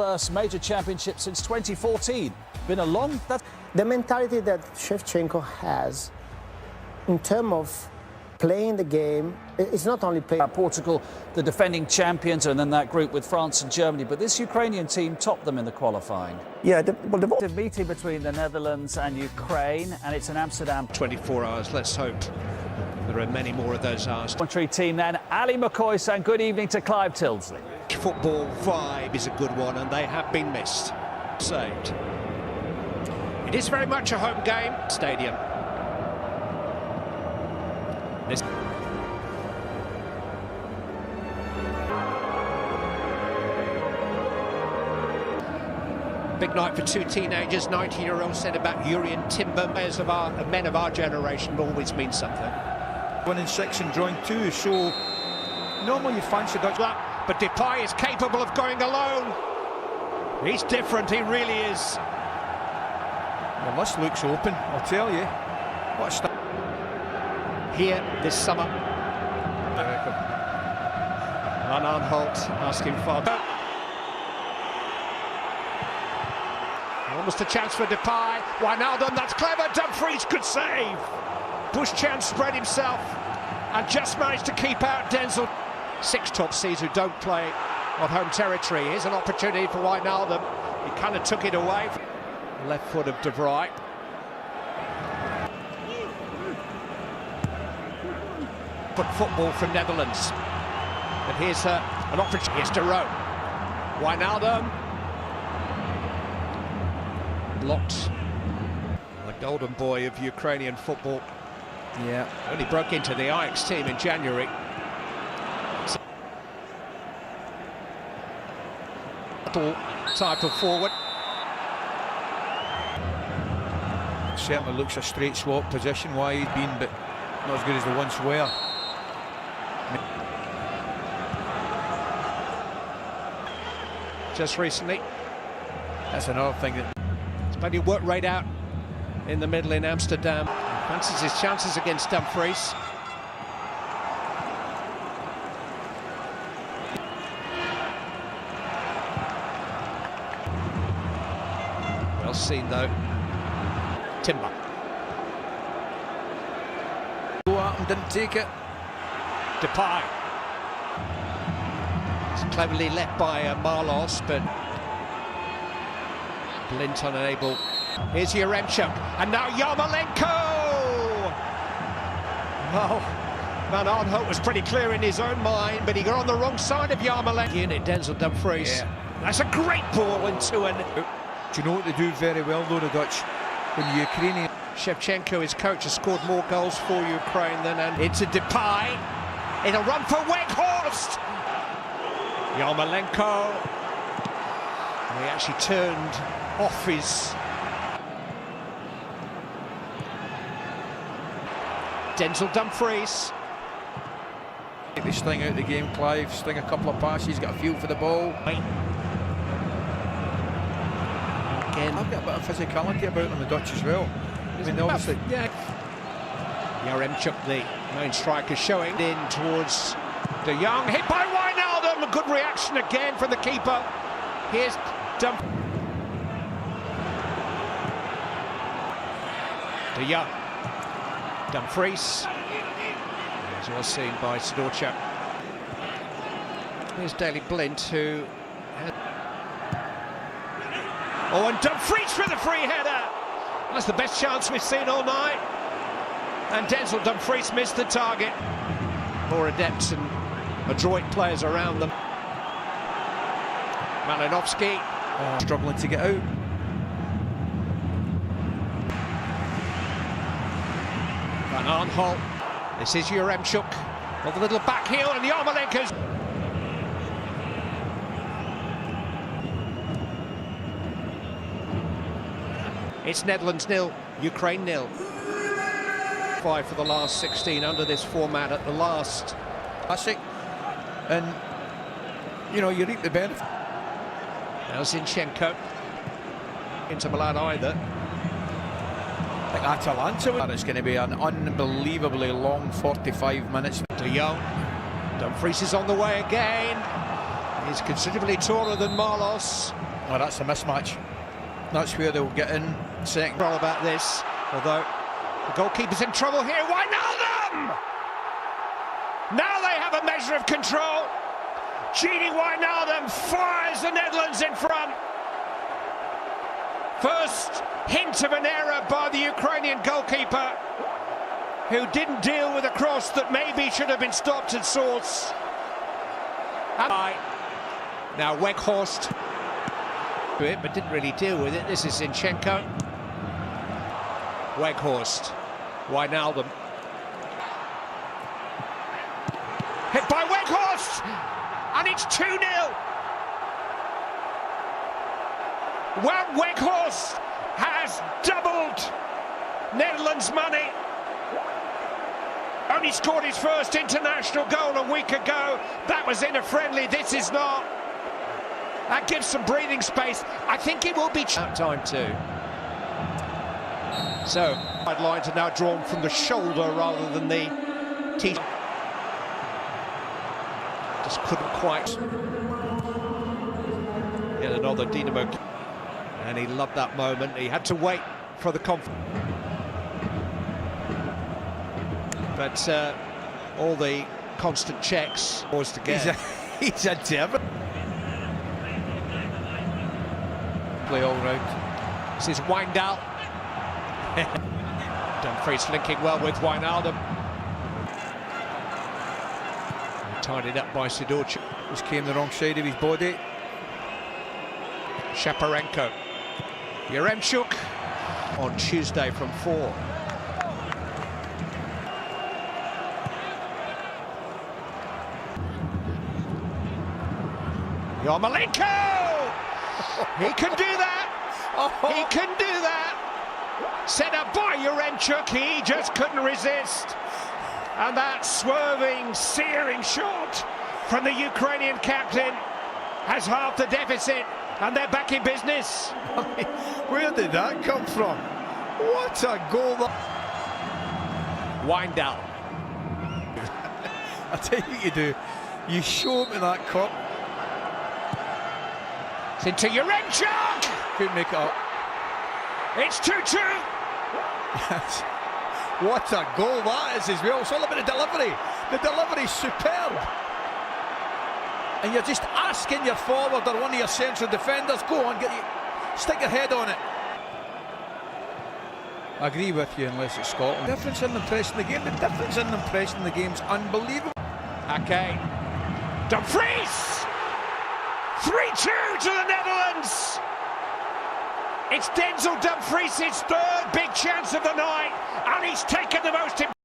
first major championship since 2014. Been a long... The mentality that Shevchenko has in terms of playing the game, it's not only playing... Portugal, the defending champions, and then that group with France and Germany. But this Ukrainian team topped them in the qualifying. Yeah, the meeting between the Netherlands and Ukraine, and it's in Amsterdam. 24 hours, let's hope there are many more of those hours. Country team then, Ali McCoy saying good evening to Clive Tildesley. Football vibe is a good one, and they have been missed. Saved. It is very much a home game. Stadium. This big night for two teenagers, 19-year-old centre-back Yuri and Timber. Players of men of our generation always mean something. Winning 6 and drawing 2, so normally you fancy Dutch. But Depay is capable of going alone. He's different, he really is. Well, this looks open, I'll tell you. What a start. Here this summer. Van Aanholt asking for... Almost a chance for Depay. Wijnaldum, that's clever. Dumfries could save. Bush Chan spread himself and just managed to keep out Denzel. 6 top seeds who don't play on home territory. Here's an opportunity for Wijnaldum. He kind of took it away. Left foot of De Vrij. But football from Netherlands. And here's an opportunity. Here's De Roon. Wijnaldum. Blocked. The golden boy of Ukrainian football. Yeah. Only broke into the Ajax team in January. Type of forward. Certainly looks a straight swap position why he's been, but not as good as they once were. Just recently. That's another thing that... It's plenty of work rate out in the middle in Amsterdam. Fancies his chances against Dumfries. Well seen though. Timber. Go out and didn't take it. Depay. It's cleverly left by Marlos, but Blint unable. Here's Yaremchuk, and now Yarmolenko! Well, Van Aanholt was pretty clear in his own mind, but he got on the wrong side of Yarmolenko. Unit Denzel Dumfries. Yeah. That's a great ball into an... Do you know what they do very well though, the Dutch? When the Ukrainian... Shevchenko, his coach, has scored more goals for Ukraine than... Into Depay. In a run for Weghorst! Yarmolenko. He actually turned off his... Denzel Dumfries. Take the sting out of the game, Clive. Sting a couple of passes, got a feel for the ball. Again. I've got a bit of physicality about them, the Dutch as well. I mean, obviously... Yeah. Yaremchuk, the main striker, showing in towards De Jong. Hit by Wijnaldum. A good reaction again from the keeper. Here's Dumfries. De Jong. Dumfries. As was seen by Sidorchuk. Here's Daley Blint, who had... Oh, and Dumfries for the free header. That's the best chance we've seen all night. And Denzel Dumfries missed the target. More adept and adroit players around them. Malinovsky. Struggling to get out. Van Aanholt. This is Yaremchuk. With a little back heel, and Yarmolenko's... It's Netherlands 0, Ukraine 0. 5 for the last 16 under this format at the last. Classic. And, you know, you reap the benefit. Now Zinchenko. Into Milan either. I think Atalanta, it's going to be an unbelievably long 45 minutes. De Jong. Dumfries is on the way again. He's considerably taller than Marlos. Well, that's a mismatch. That's where they'll get in second. All about this, although the goalkeeper's in trouble here. Wijnaldum! Now they have a measure of control. Gini Wijnaldum fires the Netherlands in front. First hint of an error by the Ukrainian goalkeeper, who didn't deal with a cross that maybe should have been stopped at source. And now Weghorst, but didn't really deal with it. This is Zinchenko. Weghorst, Wijnaldum. Hit by Weghorst, and it's 2-0. Well, Weghorst has doubled Netherlands' money. Only scored his first international goal a week ago. That was in a friendly. This is not. That gives some breathing space. I think it will be time too. So, lines are now drawn from the shoulder rather than the teeth. Just couldn't quite. Yet another Dynamo. And he loved that moment. He had to wait for the confidence. But all the constant checks was to get. He's a devil. Play all round. This is Wijndal. Dumfries linking well with Wijnaldum. Tidied up by Sidorchuk. Just came the wrong side of his body. Shaparenko. Yaremchuk on Tuesday from 4. Yarmolenko! He can do that! He can do that! Set up by Yaremchuk, he just couldn't resist. And that swerving, searing shot from the Ukrainian captain has halved the deficit, and they're back in business. I mean, where did that come from? What a goal! Wijndal. I tell you what you do. You show him to that cup. It's into Yaremchuk! Couldn't make it up. It's 2-2. Yes. What a goal that is as well. It's all about the delivery. The delivery's superb. And you're just asking your forward or one of your central defenders, go on, stick your head on it. I agree with you unless it's Scotland. The difference in the press in the game, the difference in the press in the game's unbelievable. Okay. Dumfries! 3-2 to the Netherlands! It's Denzel Dumfries' third big chance of the night, and he's taken the most important.